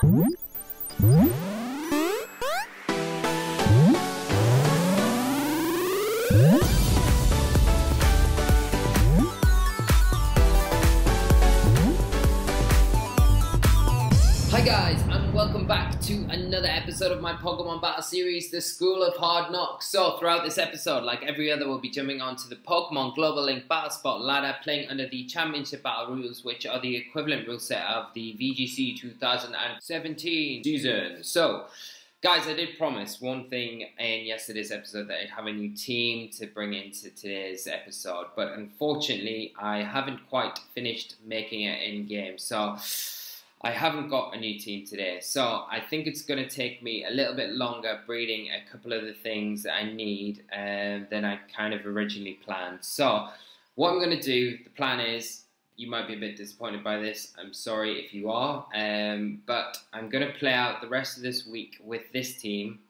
Hi guys, and welcome back to another episode of my Pokemon Battle Series, The School of Hard Knocks. So throughout this episode, like every other, we'll be jumping onto the Pokemon Global Link Battle Spot ladder, playing under the Championship Battle rules, which are the equivalent rule set of the VGC 2017 season. So guys, I did promise one thing in yesterday's episode that I'd have a new team to bring into today's episode, but unfortunately I haven't quite finished making it in game, so I haven't got a new team today. So I think it's going to take me a little bit longer breeding a couple of the things that I need than I kind of originally planned. So what I'm going to do, the plan is, you might be a bit disappointed by this, I'm sorry if you are, but I'm going to play out the rest of this week with this team,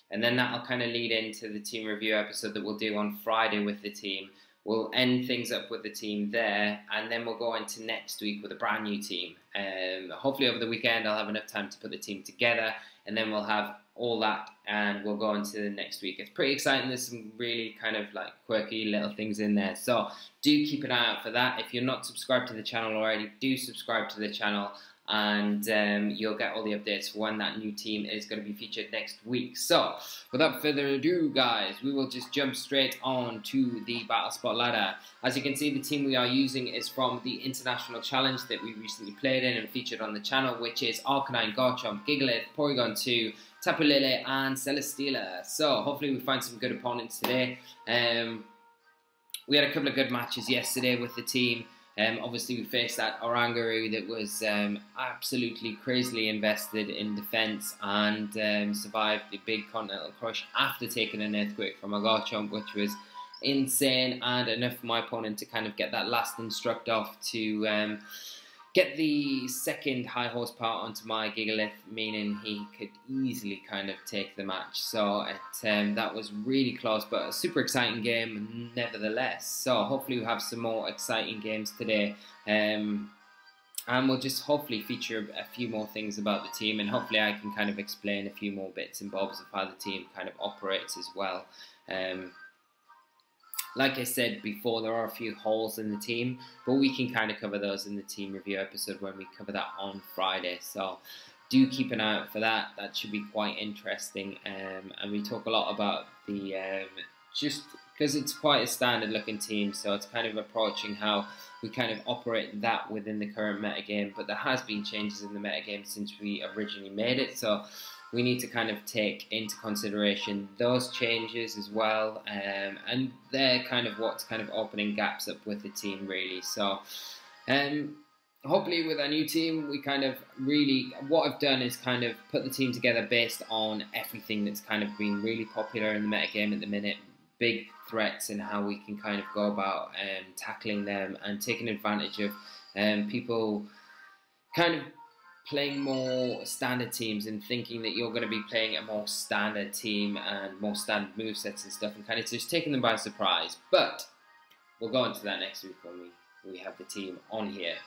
and then that'll kind of lead into the team review episode that we'll do on Friday with the team. We'll end things up with the team there, and then we'll go into next week with a brand new team. Hopefully over the weekend I'll have enough time to put the team together, and then we'll have all that and we'll go into the next week. It's pretty exciting. There's some really kind of like quirky little things in there, so do keep an eye out for that. If you're not subscribed to the channel already, do subscribe to the channel, and you'll get all the updates for when that new team is going to be featured next week. So without further ado guys, we will just jump straight on to the Battle Spot ladder. As you can see, the team we are using is from the International Challenge that we recently played in and featured on the channel, which is Arcanine, Garchomp, Gigalith, Porygon 2, Tapu Lele and Celesteela. So hopefully we find some good opponents today. We had a couple of good matches yesterday with the team. Obviously we faced that Oranguru that was absolutely crazily invested in defense and survived the big Continental Crush after taking an Earthquake from a Garchomp, which was insane, and enough for my opponent to kind of get that last Instruct off to get the second high horsepower onto my Gigalith, meaning he could easily kind of take the match. So that was really close, but a super exciting game nevertheless. So hopefully we'll have some more exciting games today, and we'll just hopefully feature a few more things about the team, and hopefully I can kind of explain a few more bits and bobs of how the team kind of operates as well. Like I said before, there are a few holes in the team, but we can kind of cover those in the team review episode when we cover that on Friday. So do keep an eye out for that. That should be quite interesting. And we talk a lot about the, just because it's quite a standard looking team, so it's kind of approaching how we kind of operate that within the current metagame. But there has been changes in the metagame since we originally made it, so we need to kind of take into consideration those changes as well, and they're kind of what's kind of opening gaps up with the team really. So hopefully with our new team, we kind of really, what I've done is kind of put the team together based on everything that's kind of been really popular in the metagame at the minute, big threats, and how we can kind of go about tackling them and taking advantage of people kind of playing more standard teams and thinking that you're going to be playing a more standard team and more standard movesets and stuff, and kind of just taking them by surprise. But we'll go into that next week when we have the team on here.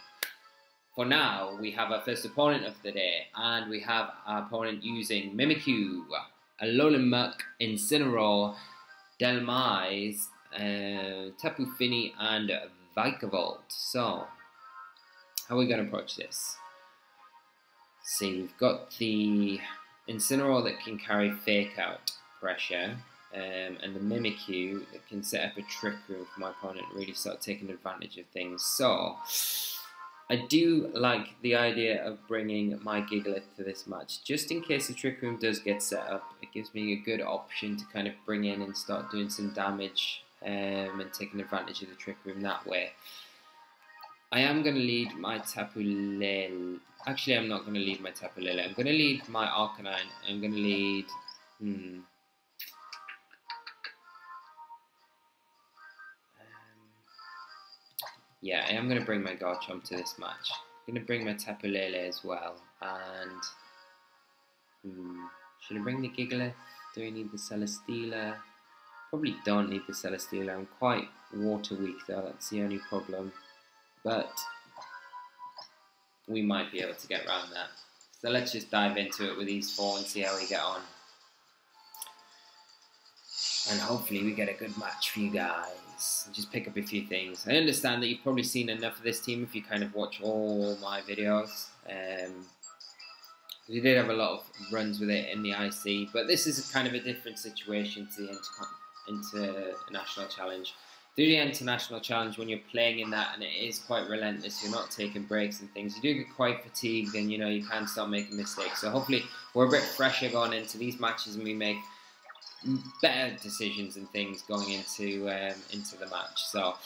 For now, we have our first opponent of the day, and we have our opponent using Mimikyu, Alolan Muck, Incineroar, Delmise, Tapu Fini, and Vikavolt. So how are we going to approach this? See, we've got the Incineroar that can carry Fake Out pressure, and the Mimikyu that can set up a Trick Room for my opponent and really start taking advantage of things. So I do like the idea of bringing my Gigalith to this match, just in case the Trick Room does get set up. It gives me a good option to kind of bring in and start doing some damage and taking advantage of the Trick Room that way. I am going to lead my Tapu Lele. Actually, I'm not going to lead my Tapu Lele. I'm going to lead my Arcanine. I'm going to lead... yeah, I am going to bring my Garchomp to this match. I'm going to bring my Tapu Lele as well. And... should I bring the Gigalith? Do I need the Celesteela? Probably don't need the Celesteela. I'm quite water weak though. That's the only problem. But we might be able to get around that. So let's just dive into it with these 4 and see how we get on. And hopefully we get a good match for you guys. Just pick up a few things. I understand that you've probably seen enough of this team if you kind of watch all my videos. We did have a lot of runs with it in the IC, but this is kind of a different situation to the International Challenge. Through the International Challenge, when you're playing in that, and it is quite relentless, you're not taking breaks and things, you do get quite fatigued, and you can start making mistakes. So hopefully we're a bit fresher going into these matches, and we make better decisions and things going into the match. So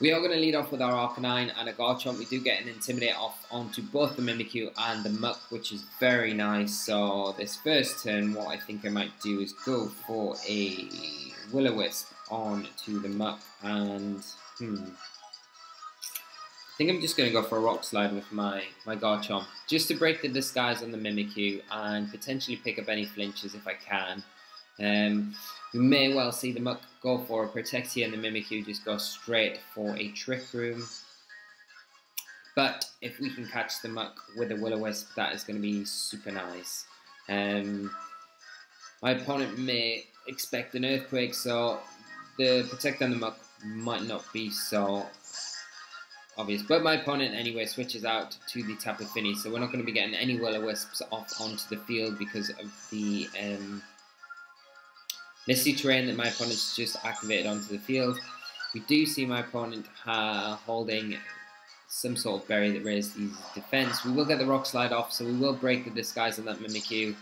we are going to lead off with our Arcanine and a Garchomp. We do get an Intimidate off onto both the Mimikyu and the Muck, which is very nice. So this first turn, what I think I might do is go for a Will-O-Wisp onto the Muck, and I think I'm just going to go for a Rock Slide with my Garchomp, just to break the disguise on the Mimikyu and potentially pick up any flinches if I can. We may well see the Muck go for a Protect here and the Mimikyu just go straight for a Trick Room. But if we can catch the Muck with a Will-O-Wisp, that is going to be super nice. My opponent may expect an Earthquake, so the Protect on the Muck might not be so obvious. But my opponent anyway switches out to the Tapu Fini, so we're not going to be getting any Will-O-Wisps off onto the field because of the Misty Terrain that my opponent's just activated onto the field. We do see my opponent holding some sort of berry that raises the defense. We will get the Rock Slide off, so we will break the disguise on that Mimikyu.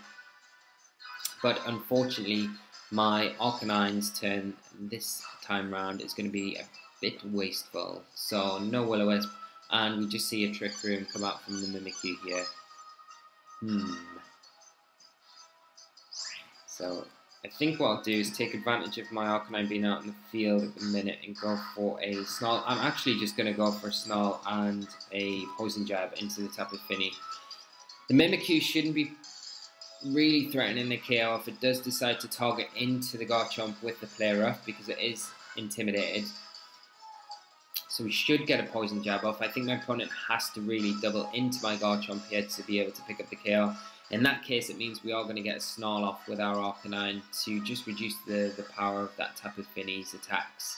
But unfortunately, my Arcanine's turn this time round is going to be a bit wasteful. So no Will-O-Wisp, and we just see a Trick Room come out from the Mimikyu here. So I think what I'll do is take advantage of my Arcanine being out in the field at the minute and go for a Snarl. I'm actually just going to go for a Snarl and a Poison Jab into the Tapu Fini. The Mimikyu shouldn't be really threatening the KO if it does decide to target into the Garchomp with the Play Rough, because it is intimidated. So we should get a Poison Jab off. I think my opponent has to really double into my Garchomp here to be able to pick up the KO. In that case, it means we are going to get a Snarl off with our Arcanine to just reduce the power of that Tapu Fini's attacks.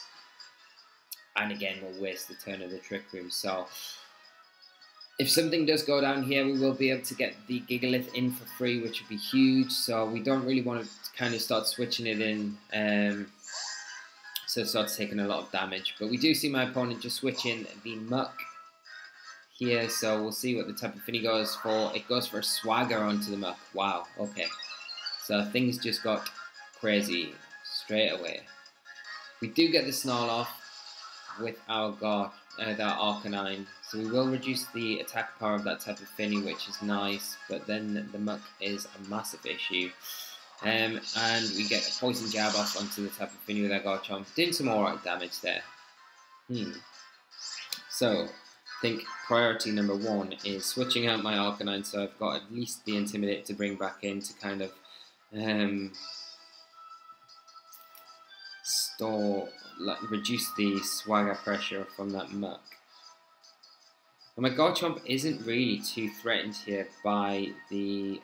And again, we'll waste the turn of the Trick Room. So if something does go down here, we will be able to get the Gigalith in for free, which would be huge. So we don't really want to kind of start switching it in, so it starts taking a lot of damage. But we do see my opponent just switching the Muck here, so we'll see what the Tapu Fini goes for. It goes for a Swagger onto the Muck. Wow, okay. So things just got crazy straight away. We do get the Snarl off with our Arcanine, so we will reduce the attack power of that Tapu Fini, which is nice, but then the Muck is a massive issue. And we get a Poison Jab off onto the Tapu Fini with our Garchomp, doing some alright damage there. So I think priority number 1 is switching out my Arcanine, so I've got at least the Intimidate to bring back in to kind of reduce the Swagger pressure from that Muck. And my Garchomp isn't really too threatened here by the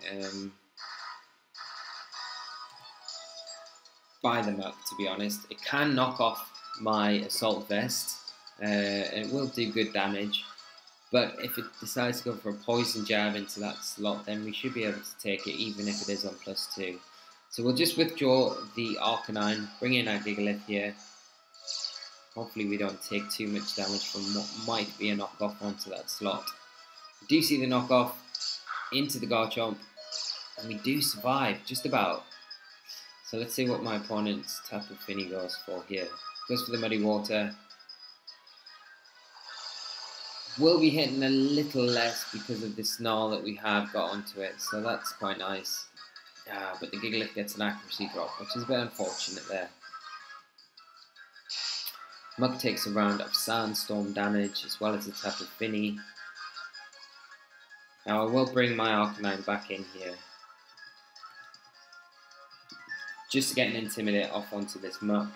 Muck, to be honest. It can knock off my Assault Vest. It will do good damage, but if it decides to go for a Poison Jab into that slot, then we should be able to take it even if it is on +2. So we'll just withdraw the Arcanine, bring in our Gigalith here. Hopefully we don't take too much damage from what might be a knockoff onto that slot. We do see the knockoff into the Garchomp, and we do survive, just about. So let's see what my opponent's Tapu Fini goes for here. Goes for the Muddy Water. Will be hitting a little less because of the Snarl that we have got onto it, so that's quite nice. But the Gigalith gets an accuracy drop, which is a bit unfortunate there. Muck takes a round of Sandstorm damage as well as the Tapu Fini. Now I will bring my Arcanine back in here, just to get an Intimidate off onto this Muck.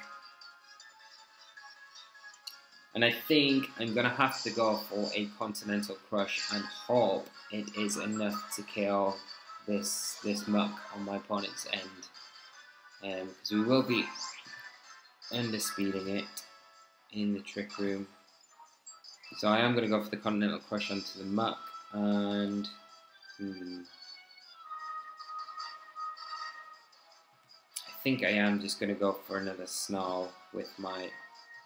And I think I'm going to have to go for a Continental Crush and hope it is enough to kill this muck on my opponent's end. Because we will be underspeeding it in the trick room. So I am going to go for the Continental Crush onto the muck, and I think I am just going to go for another Snarl with my...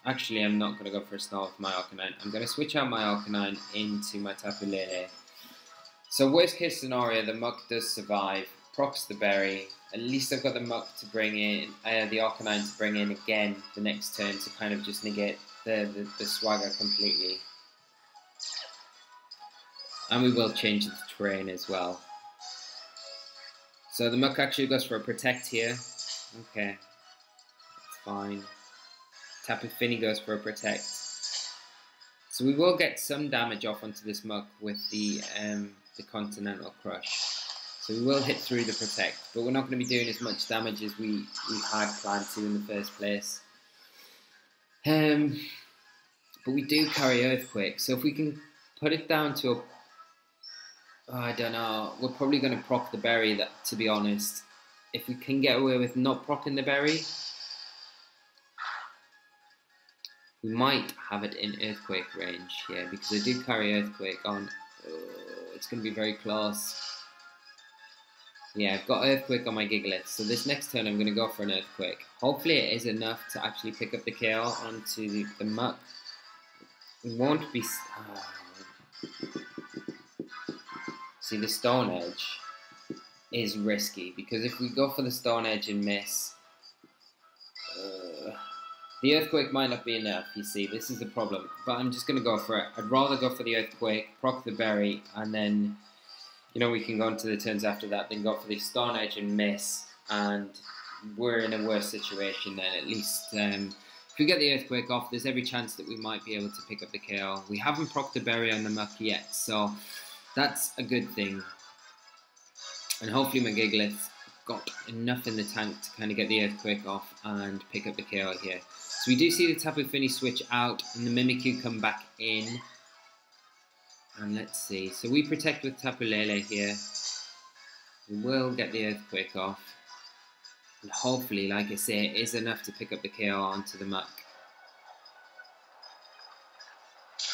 Actually, I'm not going to go for a Snarl with my Arcanine. I'm going to switch out my Arcanine into my Tapu Lele. So worst case scenario, the muck does survive, procs the berry. At least I've got the muck to bring in, the Arcanine to bring in again the next turn to kind of just negate the swagger completely. And we will change the terrain as well. So the muck actually goes for a Protect here. Okay, that's fine. Tapu Fini goes for a Protect. So we will get some damage off onto this muck with the Continental Crush. So we will hit through the Protect, but we're not going to be doing as much damage as we had planned to in the first place. But we do carry Earthquake, so if we can put it down to a... Oh, I don't know, we're probably going to proc the berry, to be honest. If we can get away with not proccing the berry, we might have it in Earthquake range here, because I do carry Earthquake on. Oh, it's going to be very close. Yeah, I've got Earthquake on my Gigalith, so this next turn I'm going to go for an Earthquake. Hopefully it is enough to actually pick up the KO onto the muck. We won't be... See, the Stone Edge is risky, because if we go for the Stone Edge and miss, the Earthquake might not be enough, you see, this is the problem. But I'm just going to go for it. I'd rather go for the Earthquake, proc the berry, and then, you know, we can go into the turns after that, then go for the Stone Edge and miss, and we're in a worse situation then. At least, if we get the Earthquake off, there's every chance that we might be able to pick up the KO. We haven't procced the berry on the muck yet, so that's a good thing. And hopefully my Gigalith got enough in the tank to kind of get the Earthquake off and pick up the KO here. So we do see the Tapu Fini switch out and the Mimikyu come back in. And let's see. So we protect with Tapu Lele here. We will get the Earthquake off. And hopefully, like I say, it is enough to pick up the KO onto the muck.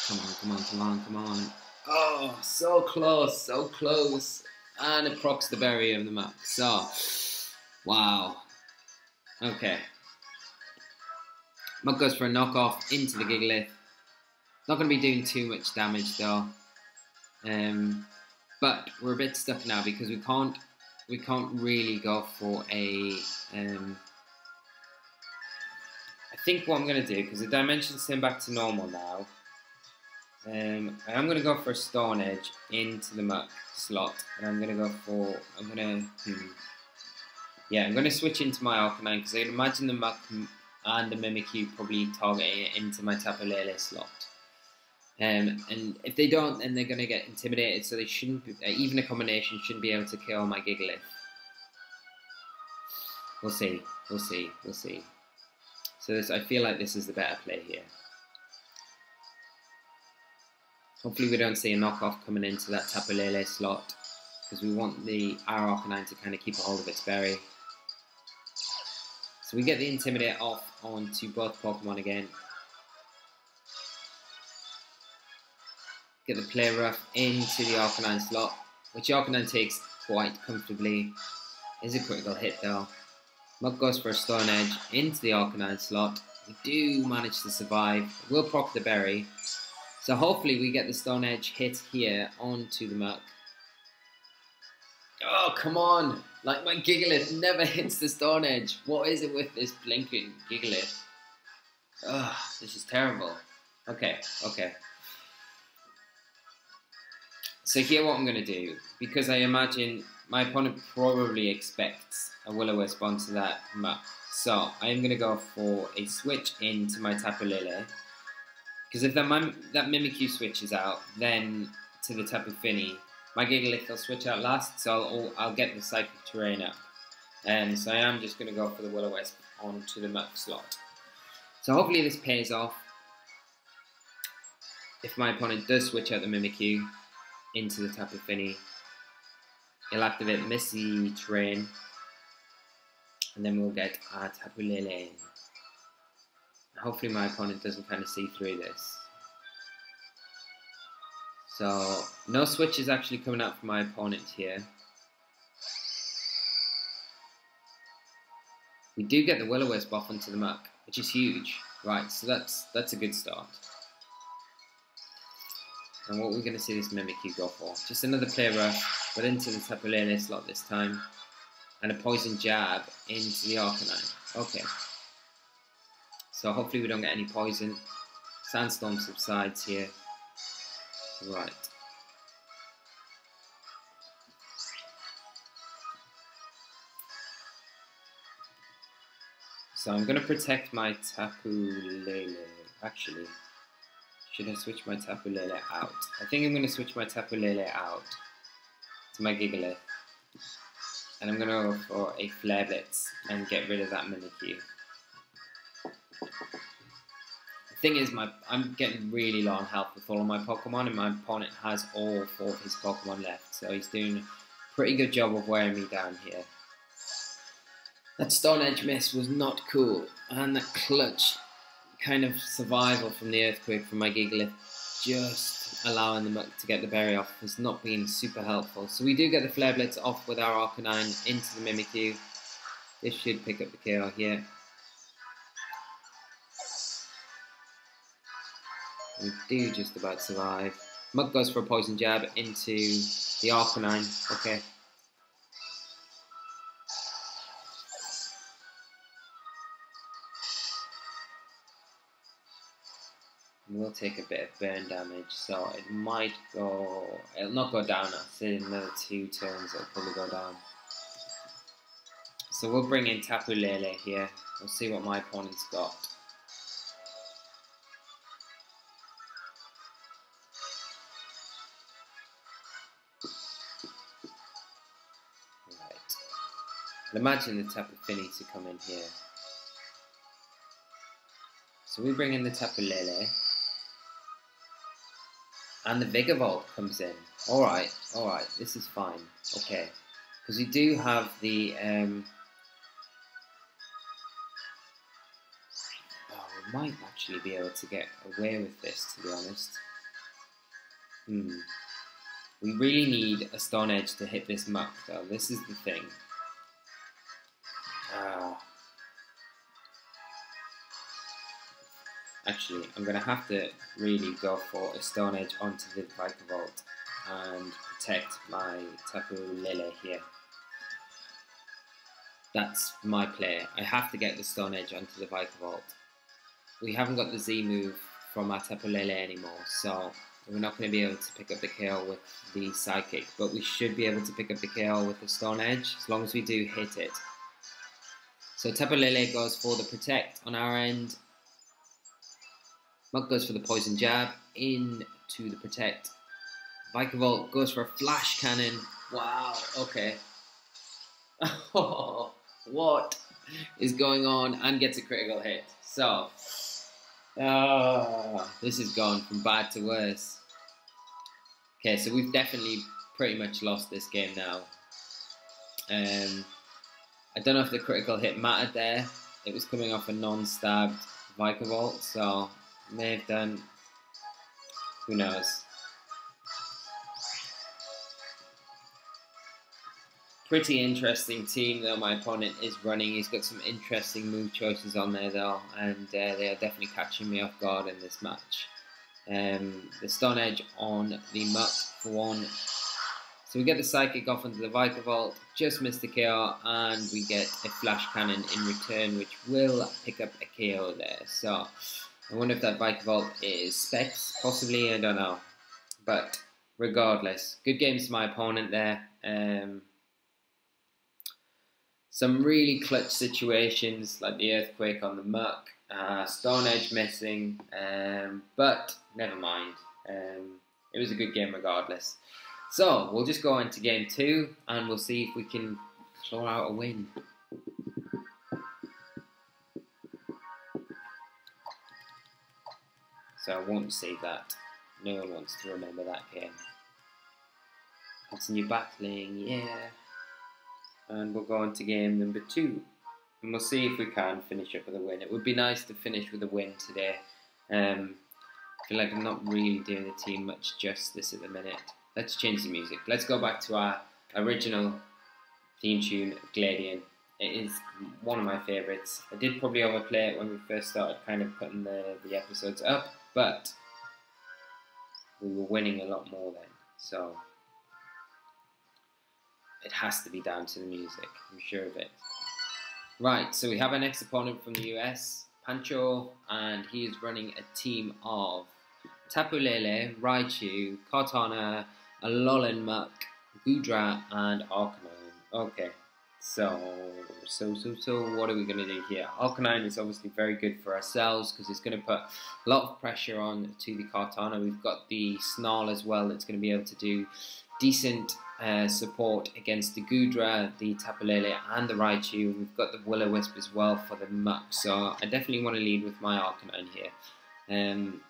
Come on, come on, come on, come on. Oh, so close, so close. And it procs the berry of the muck. So, wow. Okay. Muck goes for a knockoff into the Gigalith. Not going to be doing too much damage though. But we're a bit stuck now because we can't really go for a... I think what I'm going to do, because the dimensions turn back to normal now, I'm going to go for a Stone Edge into the muck slot, and I'm going to go for... I'm going to switch into my Arcanine, because I can imagine the muck and the Mimikyu probably targeting it into my Tapu Lele slot. And if they don't, then they're going to get intimidated, so they shouldn't be, even a combination shouldn't be able to kill my Gigalith. We'll see, we'll see, we'll see. So I feel like this is the better play here. Hopefully we don't see a knockoff coming into that Tapu Lele slot, because we want our Arcanine to kind of keep a hold of its berry. So we get the Intimidate off onto both Pokemon again. Get the Play Rough into the Arcanine slot, which Arcanine takes quite comfortably. Is a critical hit though. Muck goes for a Stone Edge into the Arcanine slot. We do manage to survive. We'll proc the berry. So hopefully we get the Stone Edge hit here onto the Muck. Oh, come on! Like, my Gigalith never hits the Stone Edge. What is it with this blinking Gigalith? Ugh, this is terrible. Okay, okay. So here what I'm going to do, because I imagine my opponent probably expects a Will-O-Wisp onto that Muck. So I'm going to go for a switch into my Tapu Lele. Because if that Mimikyu switches out, then to the Tapu Fini, my Gigalith will switch out last, so I'll get the Psychic Terrain up. And so I am just going to go for the Will-O-Wisp onto the Muck slot. So hopefully this pays off. if my opponent does switch out the Mimikyu into the Tapu Fini, he'll activate Misty Terrain, and then we'll get our Tapu Lele. Hopefully my opponent doesn't kind of see through this. So, no switch is actually coming out from my opponent here. We do get the Will-O-Wisp off onto the muck, which is huge. Right, so that's a good start. And what we're going to see this Mimikyu go for. Just another Play Rough, but into the Tapu Lele slot this time. And a Poison Jab into the Arcanine. Okay. So hopefully we don't get any poison. Sandstorm subsides here. Right. So I'm going to protect my Tapu Lele. Actually, should I switch my Tapu Lele out? I think I'm going to switch my Tapu Lele out to my Gigalith. And I'm going to go for a Flare Blitz and get rid of that Mimikyu. The thing is, I'm getting really low on health with all of my Pokemon, and my opponent has all 4 of his Pokemon left, so he's doing a pretty good job of wearing me down here. That Stone Edge miss was not cool, and that clutch kind of survival from the Earthquake from my Gigalith, just allowing the Muck to get the berry off, has not been super helpful. So we do get the Flare Blitz off with our Arcanine into the Mimikyu. This should pick up the KO here. We do just about survive. Mug goes for a Poison Jab into the Arcanine. Okay. And we'll take a bit of burn damage, so it might go... It'll not go down. I'll say another 2 turns it'll probably go down. So we'll bring in Tapu Lele here. We'll see what my opponent's got. I'd imagine the Tapu Fini to come in here. So we bring in the Tapu Lele. And the Vigavolt comes in. Alright, this is fine. Okay. Because we do have the... we might actually be able to get away with this, to be honest. We really need a Stone Edge to hit this Muck, though. This is the thing. Actually, I'm going to have to really go for a Stone Edge onto the Vikavolt and protect my Tapu Lele here. That's my play. I have to get the Stone Edge onto the Vikavolt. We haven't got the Z move from our Tapu Lele anymore, so we're not going to be able to pick up the KO with the Psychic, but we should be able to pick up the KO with the Stone Edge, as long as we do hit it. So Tapu Lele goes for the Protect on our end. Mug goes for the Poison Jab into the Protect. Vikavolt goes for a Flash Cannon. Wow, okay. Oh, what is going on? And gets a critical hit. So, this has gone from bad to worse. Okay, so we've definitely pretty much lost this game now. I don't know if the critical hit mattered there. It was coming off a non-stabbed Vikavolt, so may have done. Who knows? Pretty interesting team though my opponent is running. He's got some interesting move choices on there though, and they are definitely catching me off guard in this match. The Stone Edge on the Muck for one. So we get the Psychic off onto the Vikavolt, just missed the KO, and we get a Flash Cannon in return, which will pick up a KO there. So I wonder if that Vikavolt is Specs, possibly, I don't know. But regardless, good games to my opponent there. Some really clutch situations, like the Earthquake on the Muck, Stone Edge missing, but never mind. It was a good game regardless. So, we'll just go into game 2, and we'll see if we can claw out a win. So I won't save that. No one wants to remember that game. Continue battling, yeah. And we'll go on to game number 2. And we'll see if we can finish up with a win. It would be nice to finish with a win today. I feel like I'm not really doing the team much justice at the minute. Let's change the music. Let's go back to our original theme tune of Gladian. It is one of my favourites. I did probably overplay it when we first started kind of putting the episodes up, but we were winning a lot more then, so it has to be down to the music, I'm sure of it. Right, so we have our next opponent from the US, Pancho, and he is running a team of Tapu Lele, Raichu, Kartana, Alolan Muck, Goodra, and Arcanine. Okay, so what are we going to do here? Arcanine is obviously very good for ourselves because it's going to put a lot of pressure on to the Kartana. We've got the Snarl as well that's going to be able to do decent support against the Goodra, the Tapu Lele, and the Raichu. We've got the Will-O-Wisp as well for the Muck, so I definitely want to lead with my Arcanine here.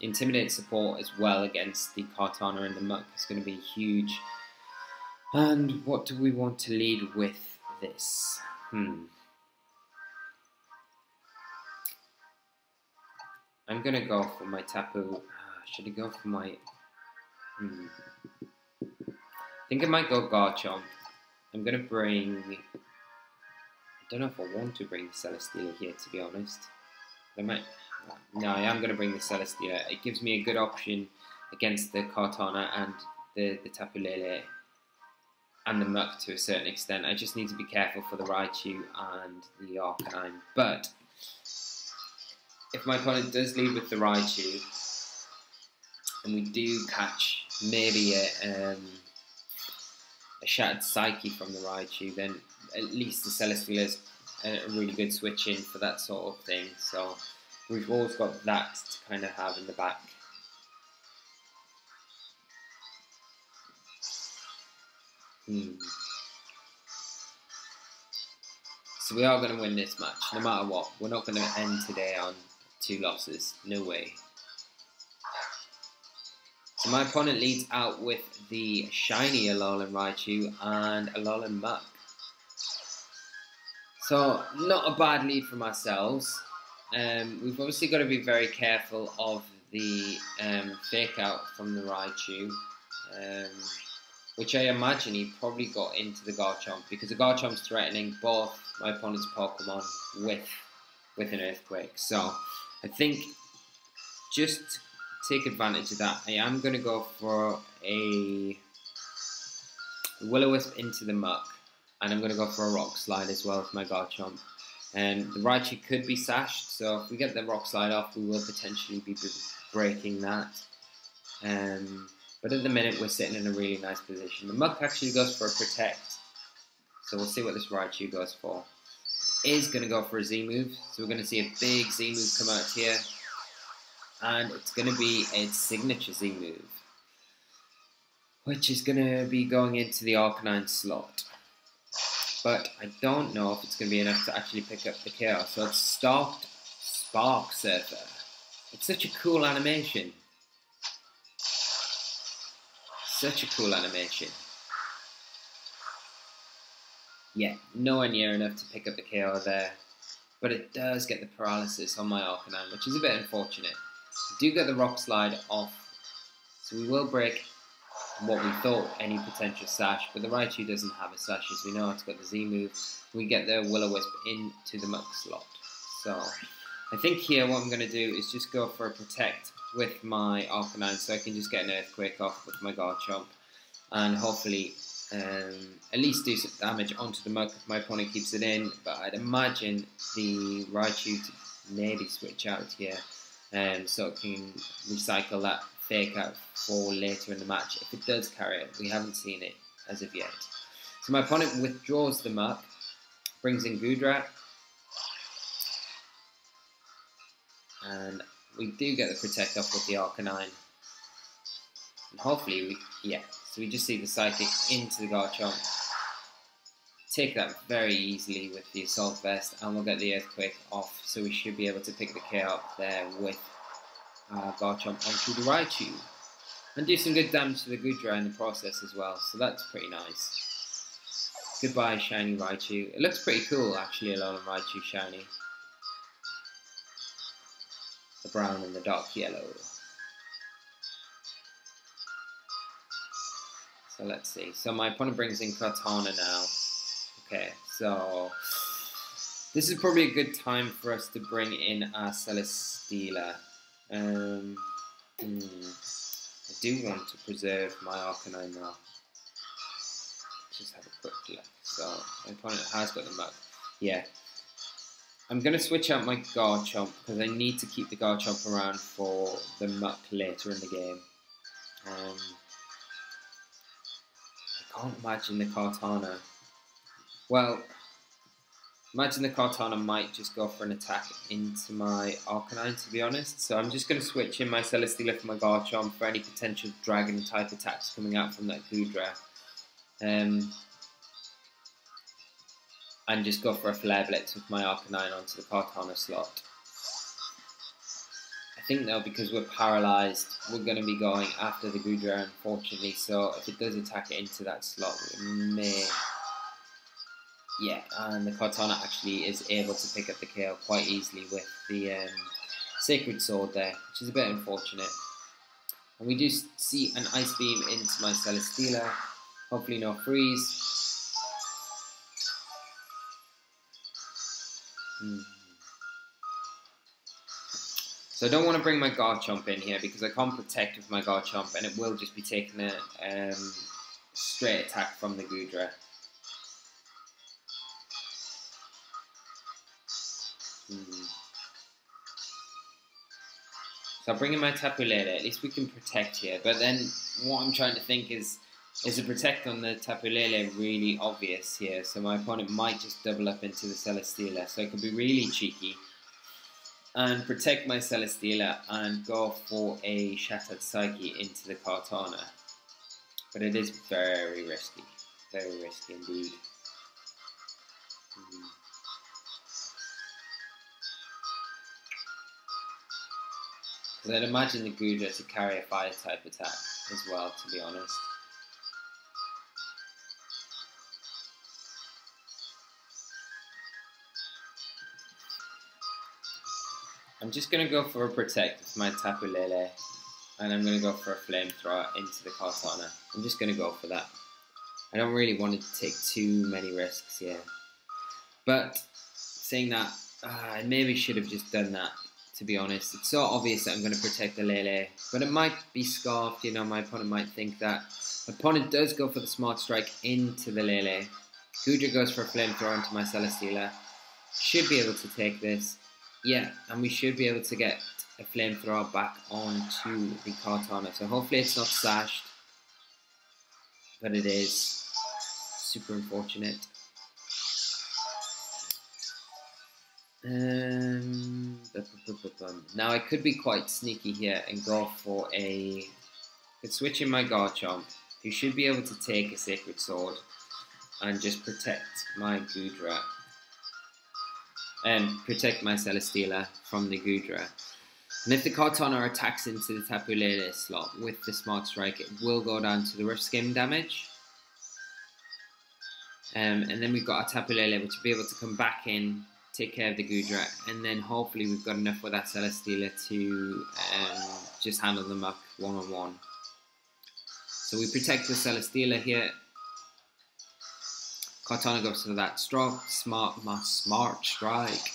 Intimidate support as well against the Kartana and the Muck is going to be huge. And what do we want to lead with this? I'm going to go for my Tapu. Should I go for my... I think I might go Garchomp. I'm going to bring... I don't know if I want to bring the Celesteela here, to be honest. I might... No, I am going to bring the Celesteela. It gives me a good option against the Kartana and the Tapu Lele and the Muck to a certain extent. I just need to be careful for the Raichu and the Arcanine. But if my opponent does lead with the Raichu, and we do catch maybe a Shattered Psyche from the Raichu, then at least the Celesteela is a really good switch in for that sort of thing. So we've always got that to kind of have in the back. So we are going to win this match, no matter what. We're not going to end today on 2 losses. No way. So my opponent leads out with the shiny Alolan Raichu and Alolan Muck. So not a bad lead from ourselves. We've obviously got to be very careful of the fake out from the Raichu, which I imagine he probably got into the Garchomp, because the Garchomp's threatening both my opponent's Pokemon with an Earthquake. So I think just to take advantage of that, I am going to go for a Will-O-Wisp into the Muck, and I'm going to go for a Rock Slide as well with my Garchomp. And the Raichu could be sashed, so if we get the Rock Slide off, we will potentially be breaking that. But at the minute, we're sitting in a really nice position. The Muck actually goes for a Protect, so we'll see what this Raichu goes for. It is going to go for a Z-move, so we're going to see a big Z-move come out here. And it's going to be its signature Z-move, which is going to be going into the Arcanine slot. But I don't know if it's going to be enough to actually pick up the KO. So it's stopped Spark Surfer. It's such a cool animation. Such a cool animation. Yeah, nowhere near enough to pick up the KO there. But it does get the paralysis on my Arcanine, which is a bit unfortunate. We do get the Rock Slide off, so we will break what we thought any potential sash, but the Raichu doesn't have a sash, as we know. It's got the Z-move. We get the Will-O-Wisp into the Muck slot. So I think here what I'm going to do is just go for a Protect with my Arcanine, so I can just get an Earthquake off with my Garchomp, and hopefully at least do some damage onto the Muck if my opponent keeps it in. But I'd imagine the Raichu to maybe switch out here, so it can recycle that fake out for later in the match if it does carry it. We haven't seen it as of yet. So my opponent withdraws the Muck, brings in Goodra, and we do get the Protect off with the Arcanine. And hopefully so we just see the Psychic into the Garchomp. Take that very easily with the Assault Vest, and we'll get the Earthquake off, so we should be able to pick the KO up there with Garchomp onto the Raichu. And do some good damage to the Gudra in the process as well, so that's pretty nice. Goodbye, shiny Raichu. It looks pretty cool, actually, Alolan Raichu shiny. The brown and the dark yellow. So let's see. So my opponent brings in Kartana now. Okay, so this is probably a good time for us to bring in our Celesteela. I do want to preserve my Arcanine now. Just have a quick look. So my opponent has got the mug. Yeah. I'm going to switch out my Garchomp because I need to keep the Garchomp around for the muck later in the game. I can't imagine the Kartana. Well, imagine the Kartana might just go for an attack into my Arcanine, to be honest. So I'm just going to switch in my Celesteela for my Garchomp for any potential Dragon type attacks coming out from that Gudra. And just go for a Flare Blitz with my Arcanine onto the Kartana slot. I think though, because we're paralysed, we're going to be going after the Gudra, unfortunately. So if it does attack it into that slot, we may... Yeah, and the Kartana actually is able to pick up the KO quite easily with the Sacred Sword there, which is a bit unfortunate. And we do see an Ice Beam into my Celesteela. Hopefully no freeze. So I don't want to bring my Garchomp in here because I can't protect with my Garchomp and it will just be taking a straight attack from the Gudra. So I'll bring in my Tapu Lele. At least we can protect here. But then what I'm trying to think is the protect on the Tapu Lele really obvious here? So my opponent might just double up into the Celesteela. So it could be really cheeky and protect my Celesteela and go for a Shattered Psyche into the Kartana. But it is very risky. Very risky indeed. Because I'd imagine the Gudra to carry a fire type attack as well, to be honest. I'm just going to go for a protect with my Tapu Lele, and I'm going to go for a Flamethrower into the Kartana. I'm just going to go for that. I don't really want to take too many risks here. But saying that, I maybe should have just done that, to be honest. It's so obvious that I'm going to protect the Lele, but it might be scarfed, you know, my opponent might think that. My opponent does go for the Smart Strike into the Lele. Gudra goes for a Flamethrower into my Celesteela. Should be able to take this. Yeah, and we should be able to get a Flamethrower back onto the Kartana. So hopefully it's not sashed, but it is. Super unfortunate. Now I could be quite sneaky here and go for a... Could switch in my Garchomp, who should be able to take a Sacred Sword and just protect my Gudra. And protect my Celesteela from the Gudra. And if the Kartana attacks into the Tapu Lele slot with the Smart Strike, it will go down to the Rough Skim damage. And then we've got our Tapu Lele, which will be able to come back in, take care of the Gudra, and then hopefully we've got enough with that Celesteela to just handle them up one-on-one. So we protect the Celesteela here. Kartana goes for that smart strike.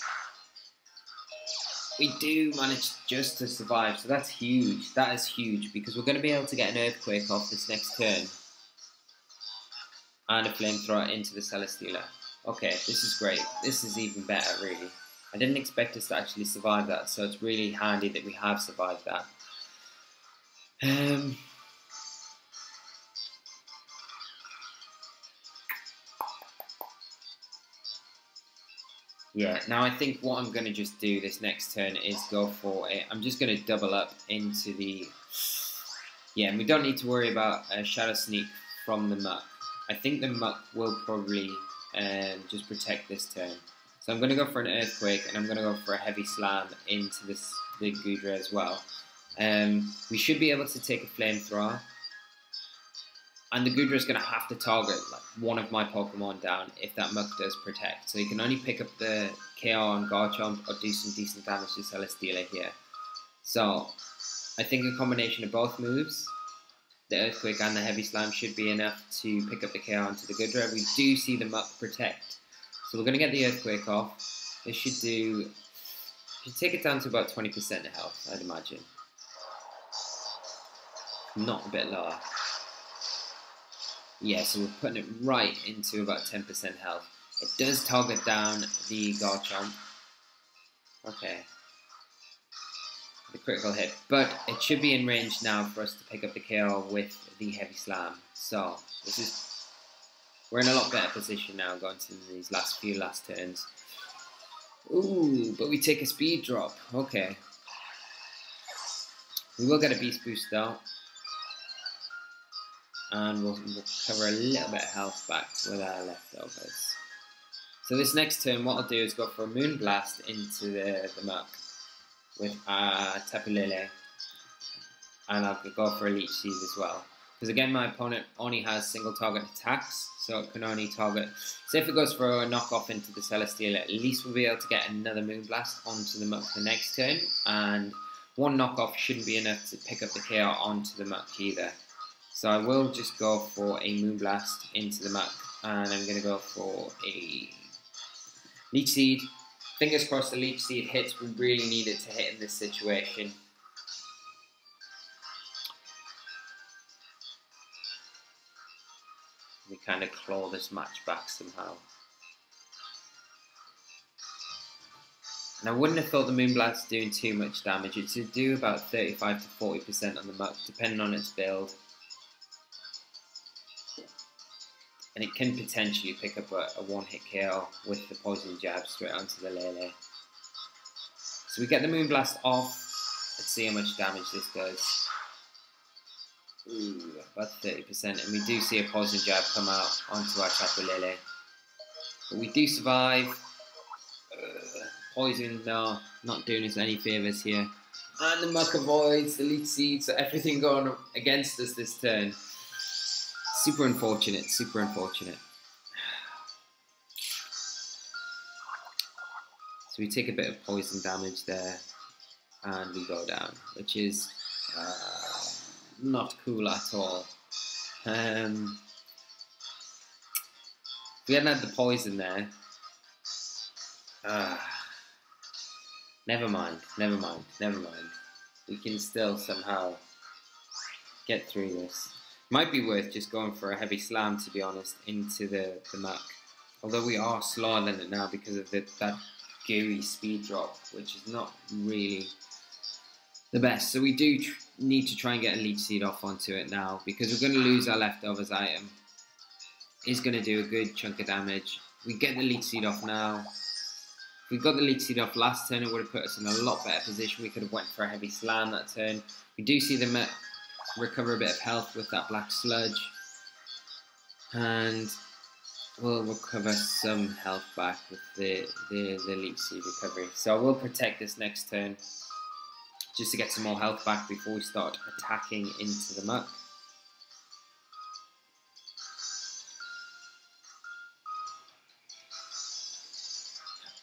We do manage just to survive, so that's huge. That is huge because we're going to be able to get an Earthquake off this next turn. And a Flamethrower into the Celesteela. Okay, this is great. This is even better, really. I didn't expect us to actually survive that, so it's really handy that we have survived that. Yeah, now I think what I'm going to just do this next turn is go for it. I'm just going to double up into the... Yeah, and we don't need to worry about a Shadow Sneak from the Muck. I think the Muck will probably just protect this turn. So I'm going to go for an Earthquake, and I'm going to go for a Heavy Slam into the Gudra as well. We should be able to take a flamethrower. And the Gudra is going to have to target like one of my Pokemon down if that Muck does protect. So he can only pick up the KO on Garchomp or do some decent damage to Celesteela here. So I think a combination of both moves, the Earthquake and the Heavy Slam, should be enough to pick up the KO onto the Gudra. We do see the Muck protect. So we're going to get the Earthquake off. This should take it down to about 20% health, I'd imagine. Not a bit lower. Yeah, so we're putting it right into about 10% health. It does target down the Garchomp. Okay. The critical hit. But it should be in range now for us to pick up the KO with the Heavy Slam. So, we're in a lot better position now going to these last turns. Ooh, but we take a speed drop. Okay. We will get a Beast Boost though. And we'll cover a little bit of health back with our leftovers. So this next turn, what I'll do is go for a Moon Blast into the Muck with Tapu Lele. And I'll go for a Leech Seed as well. Because again, my opponent only has single target attacks, so it can only target... So if it goes for a knockoff into the Celesteela, at least we'll be able to get another Moon Blast onto the Muck the next turn. And one knockoff shouldn't be enough to pick up the KO onto the Muck either. So I will just go for a Moonblast into the Muck, and I'm going to go for a Leech Seed. Fingers crossed the Leech Seed hits. We really need it to hit in this situation. We kind of claw this match back somehow. And I wouldn't have thought the Moonblast doing too much damage. It should do about 35 to 40% on the Muck, depending on its build. And it can potentially pick up a one-hit KO with the Poison Jab straight onto the Lele. So we get the Moonblast off. Let's see how much damage this does. Ooh, about 30%. And we do see a Poison Jab come out onto our Tapu Lele. But we do survive. Poison, no, not doing us any favours here. And the Muck avoids the Leech Seed, so everything going against us this turn. Super unfortunate, super unfortunate. So we take a bit of poison damage there, and we go down, which is not cool at all. If we hadn't had the poison there, never mind. We can still somehow get through this. Might be worth just going for a Heavy Slam, to be honest, into the Muck. Although we are slower than it now because of that gooey speed drop, which is not really the best. So we do need to try and get a Leech Seed off onto it now, because we're going to lose our leftovers item. It's going to do a good chunk of damage. We get the Leech Seed off now. If we got the Leech Seed off last turn, it would have put us in a lot better position. We could have went for a Heavy Slam that turn. We do see the recover a bit of health with that Black Sludge, and we'll recover some health back with the Leech Seed recovery. So I will protect this next turn just to get some more health back before we start attacking into the Muck.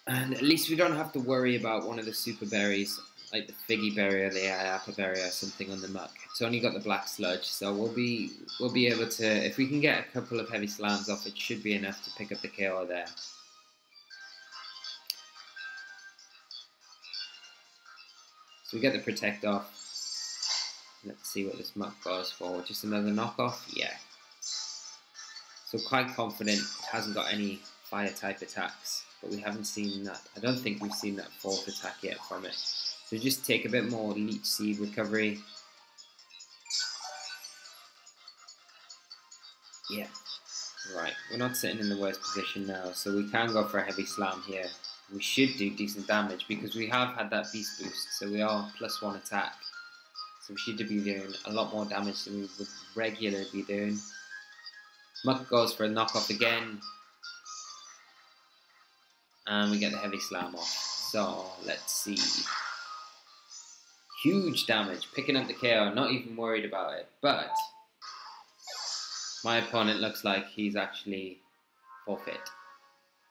And at least we don't have to worry about one of the super berries, like the Figgy Berry or the Ayapa Berry or something on the Muck. It's only got the Black Sludge, so we'll be able to, if we can get a couple of Heavy Slams off, it should be enough to pick up the KO there. So we get the Protect off. Let's see what this Muck goes for. Just another knockoff? Yeah. So quite confident it hasn't got any fire type attacks, but we haven't seen that. I don't think we've seen that fourth attack yet from it. So just take a bit more Leech Seed recovery. Yeah, right. We're not sitting in the worst position now, so we can go for a Heavy Slam here. We should do decent damage because we have had that Beast Boost, so we are +1 attack. So we should be doing a lot more damage than we would regularly be doing. Muck goes for a knockoff again. And we get the Heavy Slam off. So let's see. Huge damage, picking up the KO, not even worried about it. But my opponent looks like he's actually forfeit.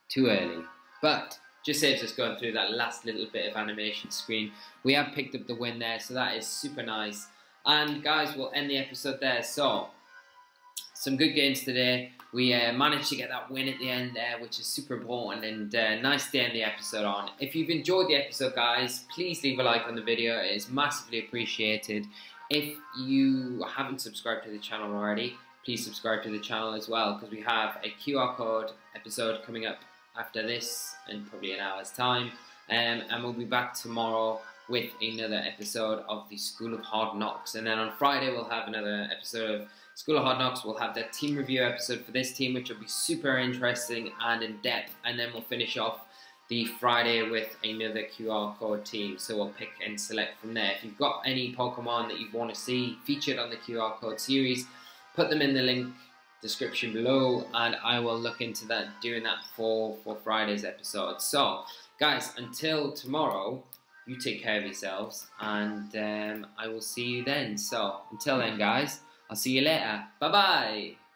Too early. But just saves us going through that last little bit of animation screen. We have picked up the win there, so that is super nice. And guys, we'll end the episode there. So, some good games today. We managed to get that win at the end there, which is super important, and nice to end the episode on. If you've enjoyed the episode, guys, please leave a like on the video. It is massively appreciated. If you haven't subscribed to the channel already, please subscribe to the channel as well, because we have a QR code episode coming up after this in probably an hour's time, and we'll be back tomorrow with another episode of the School of Hard Knocks. And then on Friday we'll have another episode of School of Hard Knocks. We'll have the team review episode for this team, which will be super interesting and in depth, and then we'll finish off the Friday with another QR code team, so we'll pick and select from there. If you've got any Pokemon that you want to see featured on the QR code series, put them in the link description below, and I will look into that, doing that for Friday's episode. So guys, until tomorrow, you take care of yourselves, and I will see you then. So until then, guys, I'll see you later. Bye bye.